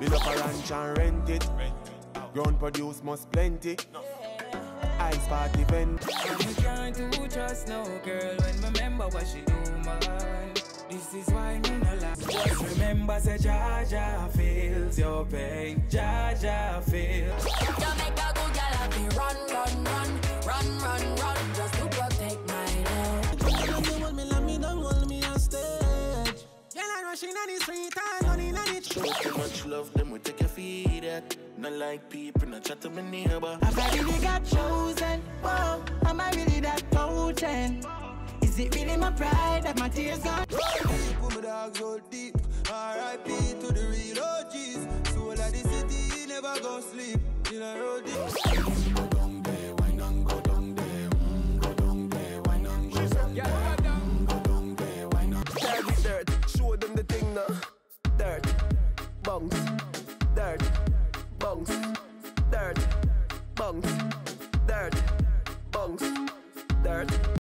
Build up a ranch and rent it. Ground produce must plenty. Ice party vent. And you can't do trust no girl when remember what she do, man. This is why me no lie. Just remember say Jaja feels your pain. Jaja feels. You make a good girl happy. Run, run, run, run, run, run, just to protect my love. Don't hold me, love me, don't hold me on stage. Girl, I'm rushing on the street and running on the show too much love, them we take your feet at. Not like people, not chat to my neighbor. Have I really got chosen? Whoa, am I really that potent? Is it really my pride that my tears gone? Put my dogs all deep. R.I.P. to the real OGs. Soul of the city, never gon' sleep. In a road deep. Go down there, why not go down there? Go down there, why not go down there? Go down there, why not? Dirt, show them the thing now. Dirt, bunks, dirt, bunks, dirt, bunks, dirt, bunks, dirt.